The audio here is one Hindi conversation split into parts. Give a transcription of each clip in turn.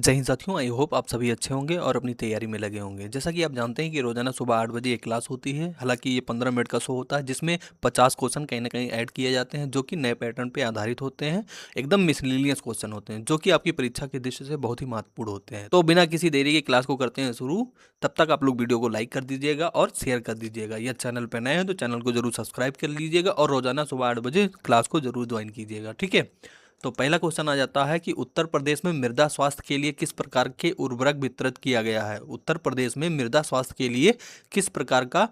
जय हिंद साथियों, आई होप आप सभी अच्छे होंगे और अपनी तैयारी में लगे होंगे। जैसा कि आप जानते हैं कि रोजाना सुबह 8 बजे एक क्लास होती है। हालांकि ये 15 मिनट का शो होता है जिसमें 50 क्वेश्चन कहीं ना कहीं ऐड किए जाते हैं जो कि नए पैटर्न पे आधारित होते हैं। एकदम मिसलिनियस क्वेश्चन होते हैं जो कि आपकी परीक्षा की दृष्टि से बहुत ही महत्वपूर्ण होते हैं। तो बिना किसी देरी के क्लास को करते हैं शुरू। तब तक आप लोग वीडियो को लाइक कर दीजिएगा और शेयर कर दीजिएगा। यह चैनल पर नए हैं तो चैनल को जरूर सब्सक्राइब कर लीजिएगा और रोजाना सुबह 8 बजे क्लास को जरूर ज्वाइन कीजिएगा, ठीक है। तो पहला क्वेश्चन आ जाता है कि उत्तर प्रदेश में मृदा स्वास्थ्य के लिए किस प्रकार के उर्वरक वितरित किया गया है। उत्तर प्रदेश में मृदा स्वास्थ्य के लिए किस प्रकार का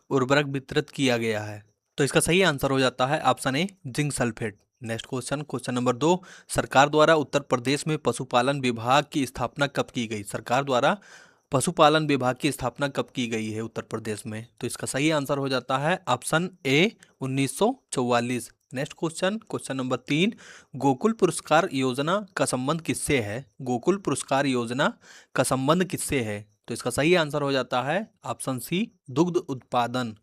उर्वरक वितरित किया गया है। तो इसका सही आंसर हो जाता है ऑप्शन ए, zinc sulphate. Next question, question number 2, सरकार द्वारा उत्तर प्रदेश में पशुपालन विभाग की स्थापना कब की गई। सरकार द्वारा पशुपालन विभाग की स्थापना कब की गई है उत्तर प्रदेश में। तो इसका सही आंसर हो जाता है ऑप्शन ए, 1944। Next question, question number 3, Gokul पुरस्कार योजना का संबंध किससे है। गोकुल पुरस्कार योजना का संबंध किससे है। तो इसका सही आंसर हो जाता है ऑप्शन सी, दुग्ध उत्पादन।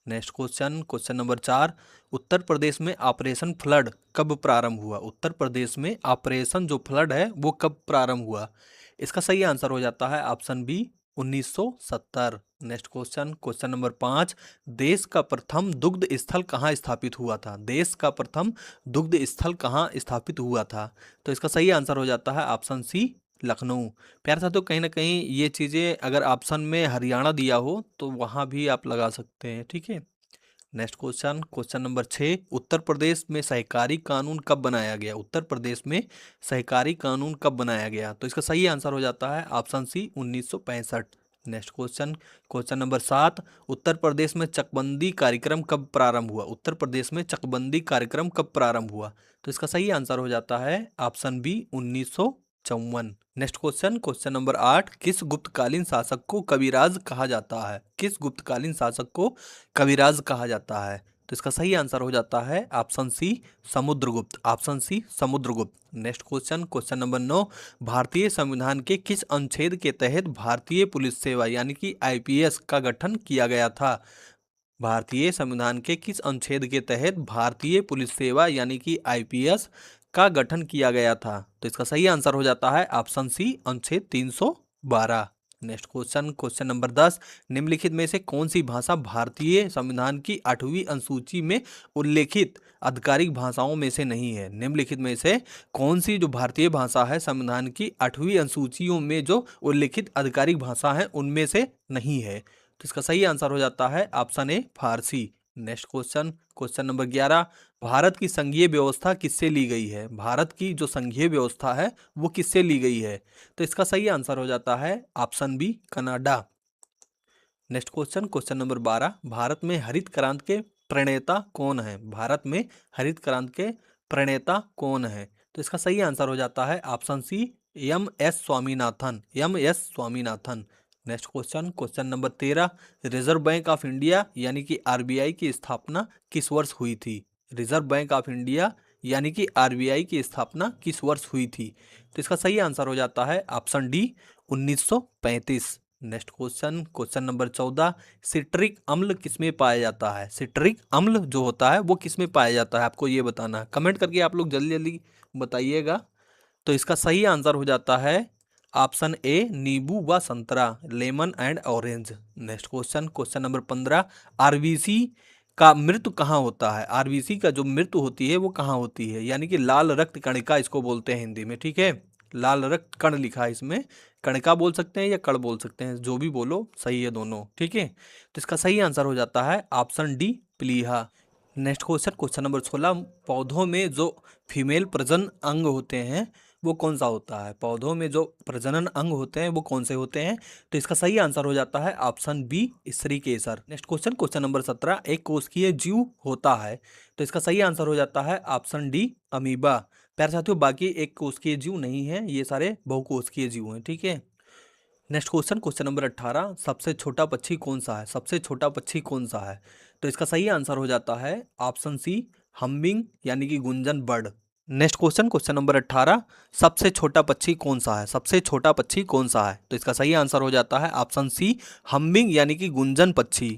नेक्स्ट क्वेश्चन, क्वेश्चन नंबर 4, उत्तर प्रदेश में ऑपरेशन फ्लड कब प्रारंभ हुआ। उत्तर प्रदेश में ऑपरेशन जो फ्लड है वो कब प्रारंभ हुआ। इसका सही आंसर हो जाता है option B, 1970। Next question, question number 5, देश का प्रथम दुग्ध स्थल कहाँ स्थापित हुआ था। देश का प्रथम दुग्ध स्थल कहाँ स्थापित हुआ था। तो इसका सही आंसर हो जाता है ऑप्शन सी, लखनऊ। प्यारे साथियों, कहीं ना कहीं ये चीज़ें अगर ऑप्शन में हरियाणा दिया हो तो वहाँ भी आप लगा सकते हैं, ठीक है। नेक्स्ट क्वेश्चन, क्वेश्चन नंबर 6, उत्तर प्रदेश में सहकारी कानून कब बनाया गया। उत्तर प्रदेश में सहकारी कानून कब बनाया गया। तो इसका सही आंसर हो जाता है option C, 1965। Next question, question number 7, Uttar Pradesh में चकबंदी कार्यक्रम कब प्रारंभ हुआ। उत्तर प्रदेश में चकबंदी कार्यक्रम कब प्रारंभ हुआ। तो इसका सही आंसर हो जाता है option B, 1954। Next question, question number 8, किस गुप्तकालीन शासक को कविराज कहा जाता है। किस गुप्तकालीन शासक को कविराज कहा जाता है। तो इसका सही आंसर हो जाता है option C, Samudragupta. Option C, Samudragupta. Next question, question number 9, भारतीय संविधान के किस अनुच्छेद के तहत भारतीय पुलिस सेवा यानी कि आईपीएस का गठन किया गया था। भारतीय संविधान के किस अनुच्छेद के तहत भारतीय पुलिस सेवा यानी कि आईपीएस का गठन किया गया था। तो इसका सही आंसर हो जाता है ऑप्शन सी, अनुच्छेद 312। नेक्स्ट क्वेश्चन, क्वेश्चन नंबर 10, निम्नलिखित में से कौन सी भाषा भारतीय संविधान की 8वीं अनुसूची में उल्लेखित आधिकारिक भाषाओं में से नहीं है। निम्नलिखित में से कौन सी जो भारतीय भाषा है संविधान की 8वीं अनुसूचियों में जो उल्लेखित आधिकारिक भाषा है उनमें से नहीं है। तो इसका सही आंसर हो जाता है ऑप्शन ए, फारसी। Next question, question number 11, Bharat की संघीय व्यवस्था किससे ली गई है। भारत की जो संघीय व्यवस्था है वो किससे ली गई है। तो इसका सही आंसर हो जाता है option B, Canada. Next question, question number 12, Bharat में हरित क्रांति के प्रणेता कौन है। भारत में हरित क्रांति के प्रणेता कौन है। तो इसका सही आंसर हो जाता है option C, M S Swaminathan. M S Swaminathan. Next question, question number 13, Reserve Bank of India यानी कि आरबीआई की स्थापना किस वर्ष हुई थी। रिजर्व बैंक ऑफ इंडिया यानी कि आरबीआई की स्थापना किस वर्ष हुई थी। तो इसका सही आंसर हो जाता है option D, 1935। Next question, question number 14, citric अम्ल किसमें पाया जाता है। सिट्रिक अम्ल जो होता है वो किसमें पाया जाता है, आपको ये बताना है। कमेंट करके आप लोग जल्दी जल्दी बताइएगा। तो इसका सही आंसर हो जाता है ऑप्शन ए, नींबू व संतरा, lemon and orange. Next question, question number 15, RBC का मृत्यु कहाँ होता है। आरबीसी का जो मृत्यु होती है वो कहाँ होती है, यानी कि लाल रक्त कणिका इसको बोलते हैं हिंदी में, ठीक है। लाल रक्त कण लिखा है इसमें, कणिका बोल सकते हैं या कण बोल सकते हैं, जो भी बोलो सही है दोनों, ठीक है। तो इसका सही आंसर हो जाता है ऑप्शन डी, प्लीहा। नेक्स्ट क्वेश्चन, क्वेश्चन नंबर 16, पौधों में जो फीमेल प्रजनन अंग होते हैं वो कौन सा होता है। पौधों में जो प्रजनन अंग होते हैं वो कौन से होते हैं। तो इसका सही आंसर हो जाता है ऑप्शन बी, स्त्री केसर। नेक्स्ट क्वेश्चन, क्वेश्चन नंबर 17, एक कोशिकीय जीव होता है। तो इसका सही आंसर हो जाता है ऑप्शन डी, अमीबा। प्यारे साथियों, बाकी एक कोशिकीय जीव नहीं है, ये सारे बहुकोशिकीय जीव हैं, ठीक है। नेक्स्ट क्वेश्चन, क्वेश्चन नंबर 18, सबसे छोटा पक्षी कौन सा है। सबसे छोटा पक्षी कौन सा है। तो इसका सही आंसर हो जाता है ऑप्शन सी, हम्बिंग यानी कि Gunjan bird. Next question, question number 18, सबसे छोटा पक्षी कौन सा है। सबसे छोटा पक्षी कौन सा है। तो इसका सही आंसर हो जाता है ऑप्शन सी, हम्बिंग यानी कि गुंजन पक्षी।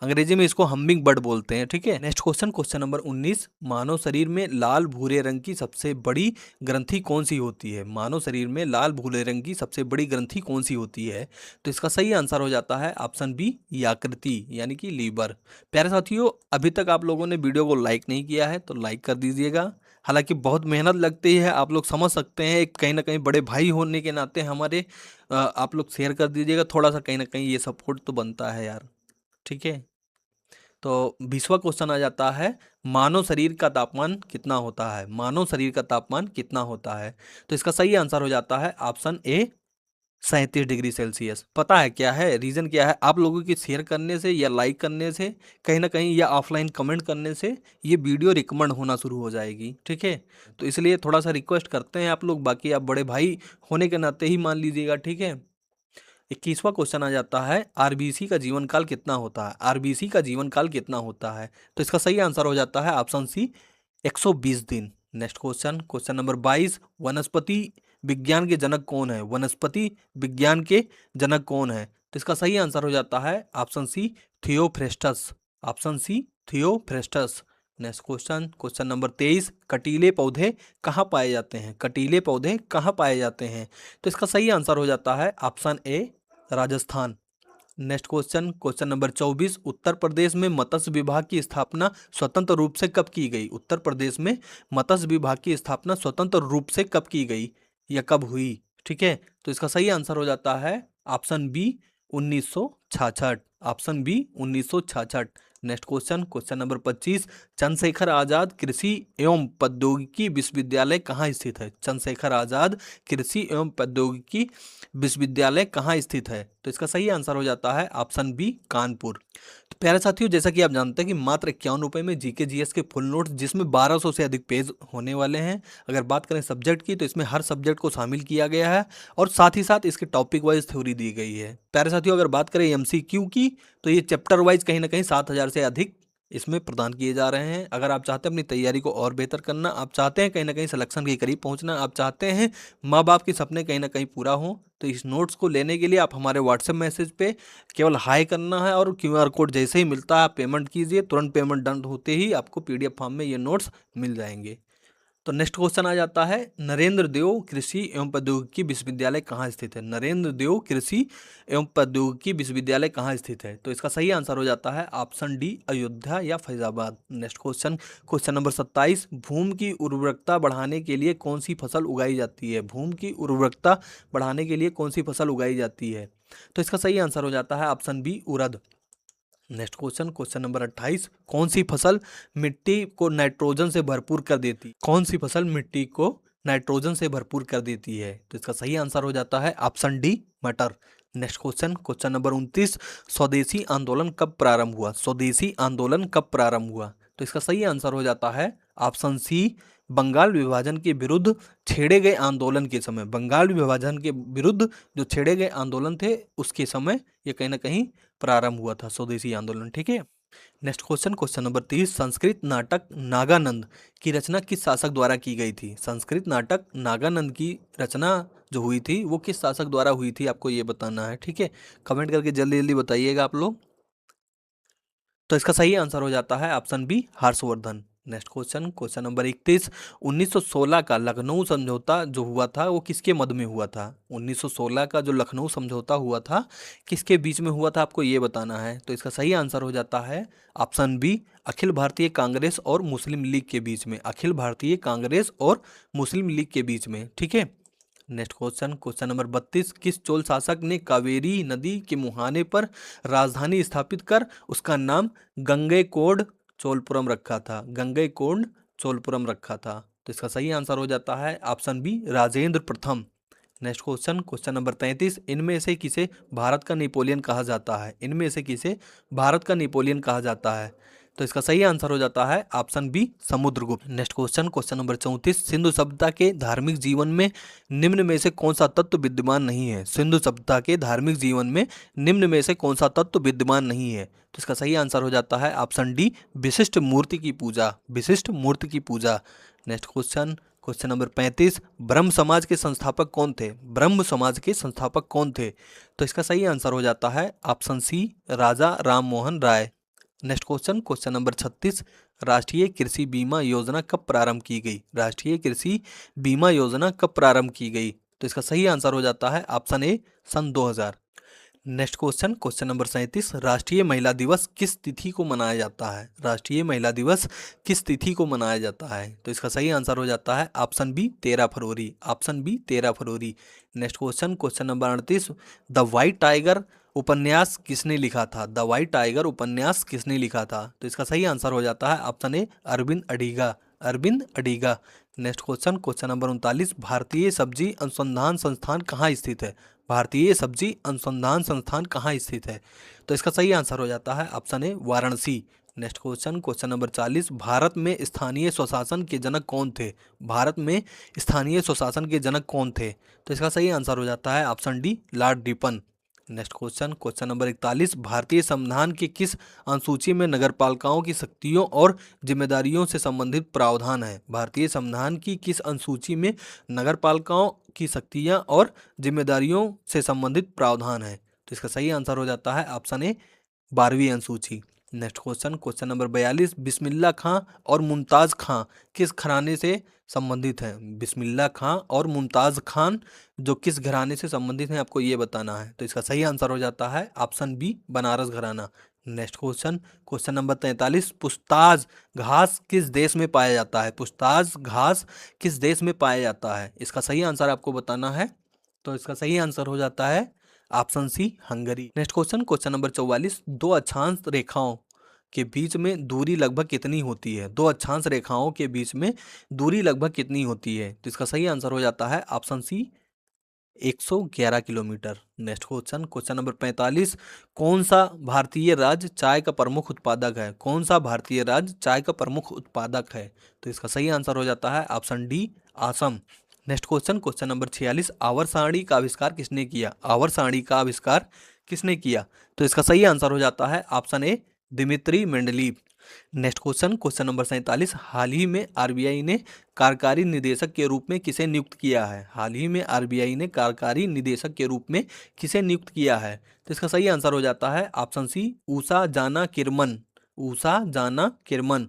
अंग्रेजी में इसको हमिंग बर्ड बोलते हैं, ठीक है। नेक्स्ट क्वेश्चन, क्वेश्चन नंबर 19, मानव शरीर में लाल भूरे रंग की सबसे बड़ी ग्रंथि कौन सी होती है? मानव शरीर में लाल भूरे रंग की सबसे बड़ी ग्रंथि कौन सी होती है? तो इसका सही आंसर हो जाता है ऑप्शन बी, यकृति यानी कि लीवर। प्यारे साथियों, अभी तक आप लोगों ने वीडियो को लाइक नहीं किया है तो लाइक कर दीजिएगा। हालांकि बहुत मेहनत लगती है, आप लोग समझ सकते हैं, कहीं ना कहीं बड़े भाई होने के नाते हमारे आप लोग शेयर कर दीजिएगा थोड़ा सा, कहीं ना कहीं ये सपोर्ट तो बनता है यार, ठीक है। तो 20वां क्वेश्चन आ जाता है, मानव शरीर का तापमान कितना होता है? मानव शरीर का तापमान कितना होता है? तो इसका सही आंसर हो जाता है ऑप्शन ए, 37 डिग्री सेल्सियस। पता है क्या है रीज़न, क्या है? आप लोगों की शेयर करने से या लाइक करने से कहीं ना कहीं, या ऑफलाइन कमेंट करने से ये वीडियो रिकमेंड होना शुरू हो जाएगी, ठीक है। तो इसलिए थोड़ा सा रिक्वेस्ट करते हैं आप लोग, बाकी आप बड़े भाई होने के नाते ही मान लीजिएगा, ठीक है। 21वां क्वेश्चन आ जाता है, आरबीसी का जीवन काल कितना होता है? आरबीसी का जीवन काल कितना होता है? तो इसका सही आंसर हो जाता है ऑप्शन सी, 120 दिन। नेक्स्ट क्वेश्चन, क्वेश्चन नंबर 22, वनस्पति विज्ञान के जनक कौन है? वनस्पति विज्ञान के जनक कौन है? तो इसका सही आंसर हो जाता है option C, Theophrastus. Option C, Theophrastus. Next question, question number 23, कटीले पौधे कहाँ पाए जाते हैं? कटीले पौधे कहाँ पाए जाते हैं? तो इसका सही आंसर हो जाता है ऑप्शन ए, Rajasthan. Next question, question number 24, उत्तर प्रदेश में मत्स्य विभाग की स्थापना स्वतंत्र रूप से कब की गई? उत्तर प्रदेश में मत्स्य विभाग की स्थापना स्वतंत्र रूप से कब की गई या कब हुई, ठीक है। तो इसका सही आंसर हो जाता है option B, 1966। Option B, 1966। Next question, question number 25, Chandrashekhar Azad कृषि एवं प्रौद्योगिकी विश्वविद्यालय कहाँ स्थित है? चंद्रशेखर आजाद कृषि एवं प्रौद्योगिकी विश्वविद्यालय कहाँ स्थित है? तो इसका सही आंसर हो जाता है ऑप्शन बी, कानपुर। तो प्यारे साथियों, जैसा कि आप जानते हैं कि मात्र 51 रुपये में जीके जीएस के फुल नोट्स, जिसमें 1200 से अधिक पेज होने वाले हैं। अगर बात करें सब्जेक्ट की, तो इसमें हर सब्जेक्ट को शामिल किया गया है और साथ ही साथ इसके टॉपिक वाइज थ्योरी दी गई है। प्यारे साथियों, अगर बात करें एमसीक्यू की, तो ये चैप्टर वाइज कहीं ना कहीं 7000 से अधिक इसमें प्रदान किए जा रहे हैं। अगर आप चाहते हैं अपनी तैयारी को और बेहतर करना, आप चाहते हैं कहीं ना कहीं सिलेक्शन के करीब पहुंचना, आप चाहते हैं माँ बाप के सपने कहीं ना कहीं पूरा हो, तो इस नोट्स को लेने के लिए आप हमारे व्हाट्सएप मैसेज पे केवल हाई करना है और क्यूआर कोड जैसे ही मिलता है आप पेमेंट कीजिए। तुरंत पेमेंट डन होते ही आपको पीडीएफ फॉर्म में ये नोट्स मिल जाएंगे। तो नेक्स्ट क्वेश्चन आ जाता है, नरेंद्र देव कृषि एवं प्रौद्योगिकी विश्वविद्यालय कहाँ स्थित है? नरेंद्र देव कृषि एवं प्रौद्योगिकी विश्वविद्यालय कहाँ स्थित है? तो इसका सही आंसर हो जाता है ऑप्शन डी, अयोध्या या Faizabad. Next question, question number 27, भूमि की उर्वरकता बढ़ाने के लिए कौन सी फसल उगाई जाती है? भूमि की उर्वरकता बढ़ाने के लिए कौन सी फसल उगाई जाती है? तो इसका सही आंसर हो जाता है ऑप्शन बी, उड़द। नेक्स्ट क्वेश्चन, क्वेश्चन नंबर 28, कौन सी फसल मिट्टी को नाइट्रोजन से भरपूर कर देती? कौन सी फसल मिट्टी को नाइट्रोजन से भरपूर कर देती है? तो इसका सही आंसर हो जाता है ऑप्शन डी, मटर। नेक्स्ट क्वेश्चन, क्वेश्चन नंबर 29, स्वदेशी आंदोलन कब प्रारंभ हुआ? स्वदेशी आंदोलन कब प्रारंभ हुआ? तो इसका सही आंसर हो जाता है ऑप्शन सी, बंगाल विभाजन के विरुद्ध छेड़े गए आंदोलन के समय। बंगाल विभाजन के विरुद्ध जो छेड़े गए आंदोलन थे उसके समय ये कहीं ना कहीं प्रारंभ हुआ था स्वदेशी आंदोलन, ठीक है। Next question, question number 30, Sanskrit नाटक नागानंद की रचना किस शासक द्वारा की गई थी? संस्कृत नाटक नागानंद की रचना जो हुई थी वो किस शासक द्वारा हुई थी, आपको ये बताना है, ठीक है। कमेंट करके जल्दी जल्दी बताइएगा आप लोग। तो इसका सही आंसर हो जाता है option B, Harshvardhan. Next question, question number 31, 1916 का लखनऊ समझौता जो हुआ था वो किसके मध्य में हुआ था? 1916 का जो लखनऊ समझौता हुआ था किसके बीच में हुआ था, आपको ये बताना है। तो इसका सही आंसर हो जाता है ऑप्शन बी, अखिल भारतीय कांग्रेस और मुस्लिम लीग के बीच में। अखिल भारतीय कांग्रेस और मुस्लिम लीग के बीच में, ठीक है। नेक्स्ट क्वेश्चन, क्वेश्चन नंबर 32, किस चोल शासक ने कावेरी नदी के मुहाने पर राजधानी स्थापित कर उसका नाम गंगैकोंड चोलपुरम रखा था? गंगैकोंड चोलपुरम रखा था। तो इसका सही आंसर हो जाता है ऑप्शन बी, राजेंद्र प्रथम। नेक्स्ट क्वेश्चन, क्वेश्चन नंबर 33, इनमें से किसे भारत का नेपोलियन कहा जाता है? इनमें से किसे भारत का नेपोलियन कहा जाता है? तो इसका सही आंसर हो जाता है option B, Samudragupta. Next question, question number 34, Sindhu सभ्यता के धार्मिक जीवन में निम्न में से कौन सा तत्व विद्यमान नहीं है? सिंधु सभ्यता के धार्मिक जीवन में निम्न में से कौन सा तत्व विद्यमान नहीं है? तो इसका सही आंसर हो जाता है ऑप्शन डी, विशिष्ट मूर्ति की पूजा। विशिष्ट मूर्ति की पूजा। नेक्स्ट क्वेश्चन, क्वेश्चन नंबर 35, ब्रह्म समाज के संस्थापक कौन थे? ब्रह्म समाज के संस्थापक कौन थे? तो इसका सही आंसर हो जाता है ऑप्शन सी, राजा Ram Mohan Roy. Next question, question number 36, राष्ट्रीय कृषि बीमा योजना कब प्रारंभ की गई? राष्ट्रीय कृषि बीमा योजना कब प्रारंभ की गई? तो इसका सही आंसर हो जाता है ऑप्शन ए, सन 2000। नेक्स्ट क्वेश्चन, क्वेश्चन नंबर 37, राष्ट्रीय महिला दिवस किस तिथि को मनाया जाता है? राष्ट्रीय महिला दिवस किस तिथि को मनाया जाता है? तो इसका सही आंसर हो जाता है ऑप्शन बी, 13 फरवरी। ऑप्शन बी, 13 फरवरी। Next question, question number 38, the White Tiger उपन्यास किसने लिखा था? द वाइट टाइगर उपन्यास किसने लिखा था? तो इसका सही आंसर हो जाता है option A, Arvind Adiga. Arvind Adiga. Next question, question number 39, भारतीय सब्जी अनुसंधान संस्थान कहाँ स्थित है? भारतीय सब्जी अनुसंधान संस्थान कहाँ स्थित है? तो इसका सही आंसर हो जाता है ऑप्शन ए, Varanasi. Next question, question number 40, Bharat में स्थानीय स्वशासन के जनक कौन थे? भारत में स्थानीय स्वशासन के जनक कौन थे? तो इसका सही आंसर हो जाता है option D, Lord Ripon. Next question, question number 41, भारतीय संविधान की किस अनुसूची में नगरपालिकाओं की शक्तियों और जिम्मेदारियों से संबंधित प्रावधान है? भारतीय संविधान की किस अनुसूची में नगरपालिकाओं की शक्तियां और जिम्मेदारियों से संबंधित प्रावधान है? तो इसका सही आंसर हो जाता है ऑप्शन ए, 12वीं अनुसूची। नेक्स्ट क्वेश्चन, क्वेश्चन नंबर 42, बिस्मिल्लाह खां और मुमताज़ खां किस घराने से संबंधित हैं? बिस्मिल्लाह खां और मुमताज़ खान जो किस घराने से संबंधित हैं, आपको ये बताना है। तो इसका सही आंसर हो जाता है ऑप्शन बी, बनारस घराना। नेक्स्ट क्वेश्चन, क्वेश्चन नंबर 43, पुछताछ घास किस देश में पाया जाता है? पुछताछ घास किस देश में पाया जाता है? इसका सही आंसर आपको बताना है। तो इसका सही आंसर हो जाता है option C, Hungary. Next question, question number 44, दो अक्षांश रेखाओं के बीच में दूरी लगभग कितनी होती है? दो अक्षांश रेखाओं के बीच में दूरी लगभग कितनी होती है? तो इसका सही आंसर हो जाता है option C, 111 kilometre. Next question, question number 45, कौन सा भारतीय राज्य चाय का प्रमुख उत्पादक है? कौन सा भारतीय राज्य चाय का प्रमुख उत्पादक है? तो इसका सही आंसर हो जाता है option D, Assam. Next question, question number 46, आवर्त सारणी का आविष्कार किसने किया? आवर्त सारणी का आविष्कार किसने किया? तो इसका सही आंसर हो जाता है ऑप्शन ए, Dmitry Mendeleev. Next question, question number 47, हाल ही में आरबीआई ने कार्यकारी निदेशक के रूप में किसे नियुक्त किया है? हाल ही में आरबीआई ने कार्यकारी निदेशक के रूप में किसे नियुक्त किया है? तो इसका सही आंसर हो जाता है ऑप्शन सी, ऊषा जाना किरमन। ऊषा जाना किरमन।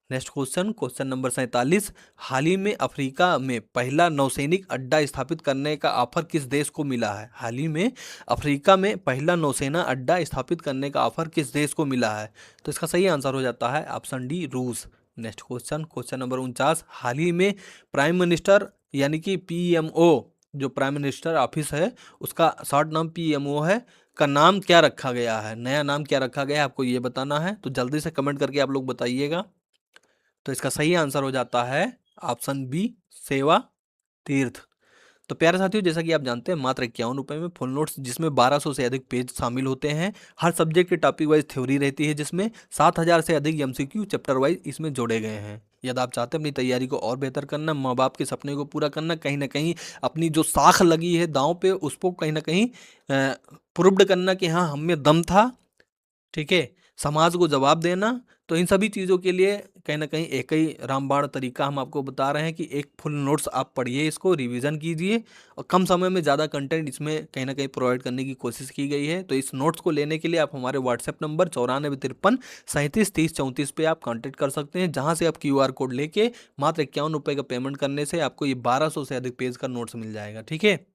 नेक्स्ट क्वेश्चन, क्वेश्चन नंबर 47, हाल ही में अफ्रीका में पहला नौसैनिक अड्डा स्थापित करने का ऑफर किस देश को मिला है? हाल ही में अफ्रीका में पहला नौसेना अड्डा स्थापित करने का ऑफर किस देश को मिला है? तो इसका सही आंसर हो जाता है ऑप्शन डी, रूस। नेक्स्ट क्वेश्चन, क्वेश्चन नंबर 49, हाल ही में प्राइम मिनिस्टर यानी कि पीएमओ, जो प्राइम मिनिस्टर ऑफिस है उसका शॉर्ट नाम पीएमओ है, का नाम क्या रखा गया है? नया नाम क्या रखा गया है, आपको ये बताना है। तो जल्दी से कमेंट करके आप लोग बताइएगा। तो इसका सही आंसर हो जाता है ऑप्शन बी, सेवा तीर्थ। तो प्यारे साथियों, जैसा कि आप जानते हैं, मात्र 51 रुपये में फुल नोट्स, जिसमें 1200 से अधिक पेज शामिल होते हैं। हर सब्जेक्ट की टॉपिक वाइज थ्योरी रहती है, जिसमें 7000 से अधिक एमसीक्यू चैप्टर वाइज इसमें जोड़े गए हैं। यदि आप चाहते हैं अपनी तैयारी को और बेहतर करना, माँ बाप के सपने को पूरा करना, कहीं ना कहीं अपनी जो साख लगी है दांव पे, उसको कहीं ना कहीं प्रूव्ड करना कि हाँ हम में दम था, ठीक है, समाज को जवाब देना, तो इन सभी चीज़ों के लिए कहीं ना कहीं एक ही रामबाण तरीका हम आपको बता रहे हैं कि एक फुल नोट्स आप पढ़िए, इसको रिवीजन कीजिए, और कम समय में ज़्यादा कंटेंट इसमें कहीं ना कहीं प्रोवाइड करने की कोशिश की गई है। तो इस नोट्स को लेने के लिए आप हमारे व्हाट्सएप नंबर 9453 3730 34 पे आप कॉन्टैक्ट कर सकते हैं, जहाँ से आप QR कोड लेके मात्र 51 रुपये का पेमेंट करने से आपको ये 1200 से अधिक पेज का नोट्स मिल जाएगा, ठीक है।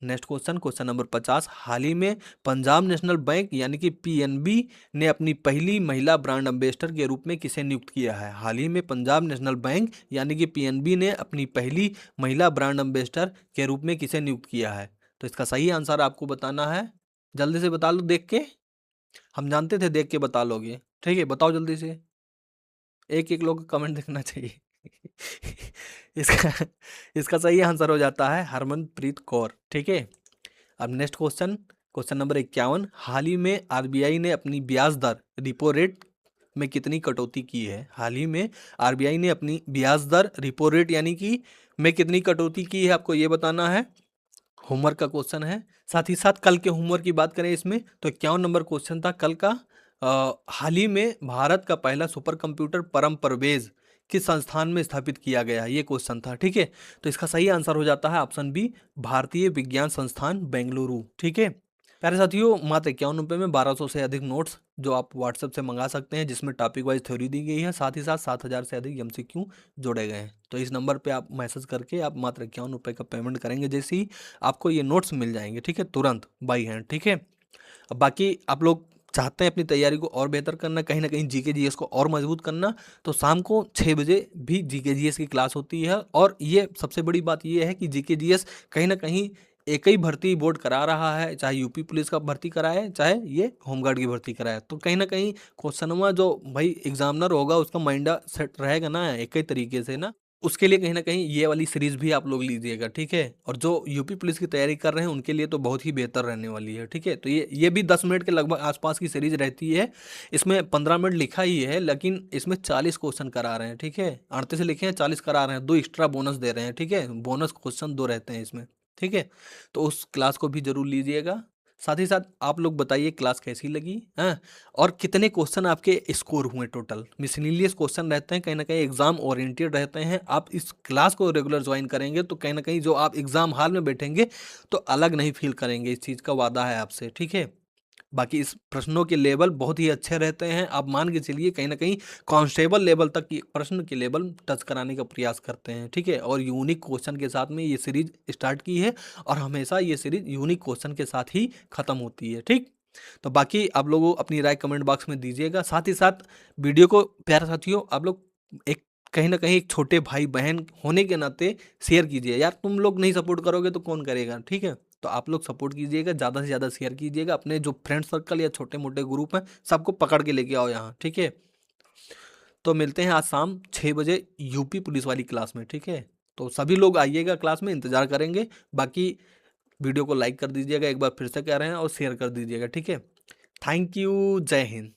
नेक्स्ट क्वेश्चन, क्वेश्चन नंबर 50, हाल ही में पंजाब नेशनल बैंक यानी कि पीएनबी ने अपनी पहली महिला ब्रांड एम्बेसडर के रूप में किसे नियुक्त किया है? हाल ही में पंजाब नेशनल बैंक यानी कि पीएनबी ने अपनी पहली महिला ब्रांड एम्बेसडर के रूप में किसे नियुक्त किया है? तो इसका सही आंसर आपको बताना है। जल्दी से बता लो देख के, हम जानते थे देख के बता लोगे, ठीक है, बताओ जल्दी से, एक एक लोग कमेंट देखना चाहिए। इसका इसका सही आंसर हो जाता है हरमनप्रीत कौर, ठीक है। अब नेक्स्ट क्वेश्चन, क्वेश्चन नंबर 51, हाल ही में आरबीआई ने अपनी ब्याज दर रिपो रेट में कितनी कटौती की है? हाल ही में आरबीआई ने अपनी ब्याज दर रिपो रेट यानी कि में कितनी कटौती की है, आपको ये बताना है। होमवर्क का क्वेश्चन है। साथ ही साथ कल के होमवर्क की बात करें इसमें, तो 51 नंबर क्वेश्चन था कल का। हाल ही में भारत का पहला सुपर कंप्यूटर परम परवेज किस संस्थान में स्थापित किया गया है, ये क्वेश्चन था, ठीक है। तो इसका सही आंसर हो जाता है ऑप्शन बी, भारतीय विज्ञान संस्थान बेंगलुरु, ठीक है। प्यारे साथियों, मात्र 51 रुपये में 1200 से अधिक नोट्स जो आप व्हाट्सएप से मंगा सकते हैं, जिसमें टॉपिक वाइज थ्योरी दी गई है, साथ ही साथ 7000 से अधिक एमसीक्यू जोड़े गए हैं। तो इस नंबर पे आप मैसेज करके आप मात्र 51 रुपये का पेमेंट करेंगे, जैसे ही आपको ये नोट्स मिल जाएंगे, ठीक है, तुरंत बाई हैंड, ठीक है। अब बाकी आप लोग चाहते हैं अपनी तैयारी को और बेहतर करना, कहीं ना कहीं जीके जीएस को और मजबूत करना, तो शाम को 6 बजे भी जीके जीएस की क्लास होती है। और ये सबसे बड़ी बात ये है कि जीके जीएस कहीं ना कहीं एक ही भर्ती बोर्ड करा रहा है, चाहे यूपी पुलिस का भर्ती कराए, चाहे ये होमगार्ड की भर्ती कराए। तो कहीं ना कहीं क्वेश्चनवा जो भाई एग्जामिनर होगा उसका माइंड सेट रहेगा ना एक ही तरीके से ना, उसके लिए कहीं न कहीं ये वाली सीरीज़ भी आप लोग लीजिएगा, ठीक है? और जो यूपी पुलिस की तैयारी कर रहे हैं, उनके लिए तो बहुत ही बेहतर रहने वाली है, ठीक है? तो ये भी 10 मिनट के लगभग आस-पास की सीरीज़ रहती है। इसमें 15 मिनट लिखा ही है, लेकिन इसमें 40 क्वेश्चन करा रहे हैं, ठीक है? 38 लिखे हैं, 40 करा रहे हैं, 2 एक्स्ट्रा बोनस दे रहे हैं, ठीक है? बोनस क्वेश्चन 2 रहते हैं इसमें, ठीक है? तो उस क्लास को भी ज़रूर लीजिएगा। साथ ही साथ आप लोग बताइए क्लास कैसी लगी, हैं? और कितने क्वेश्चन आपके स्कोर हुए टोटल। मिसलेनियस क्वेश्चन रहते हैं, कहीं ना कहीं एग्जाम ओरिएंटेड रहते हैं। आप इस क्लास को रेगुलर ज्वाइन करेंगे तो कहीं ना कहीं जो आप एग्जाम हॉल में बैठेंगे तो अलग नहीं फील करेंगे, इस चीज़ का वादा है आपसे, ठीक है। बाकी इस प्रश्नों के लेवल बहुत ही अच्छे रहते हैं, आप मान के चलिए कहीं ना कहीं कांस्टेबल लेवल तक की प्रश्न के लेवल टच कराने का प्रयास करते हैं, ठीक है। और यूनिक क्वेश्चन के साथ में ये सीरीज स्टार्ट की है, और हमेशा ये सीरीज यूनिक क्वेश्चन के साथ ही खत्म होती है, ठीक। तो बाकी आप लोगों अपनी राय कमेंट बॉक्स में दीजिएगा। साथ ही साथ वीडियो को प्यारे साथियों आप लोग एक कहीं ना कहीं एक छोटे भाई बहन होने के नाते शेयर कीजिए यार, तुम लोग नहीं सपोर्ट करोगे तो कौन करेगा, ठीक है। तो आप लोग सपोर्ट कीजिएगा, ज़्यादा से ज़्यादा शेयर कीजिएगा, अपने जो फ्रेंड सर्कल या छोटे मोटे ग्रुप हैं सबको पकड़ के लेके आओ यहाँ, ठीक है। तो मिलते हैं आज शाम 6 बजे यूपी पुलिस वाली क्लास में, ठीक है। तो सभी लोग आइएगा, क्लास में इंतजार करेंगे। बाकी वीडियो को लाइक कर दीजिएगा, एक बार फिर से कह रहे हैं, और शेयर कर दीजिएगा, ठीक है। थैंक यू, जय हिंद।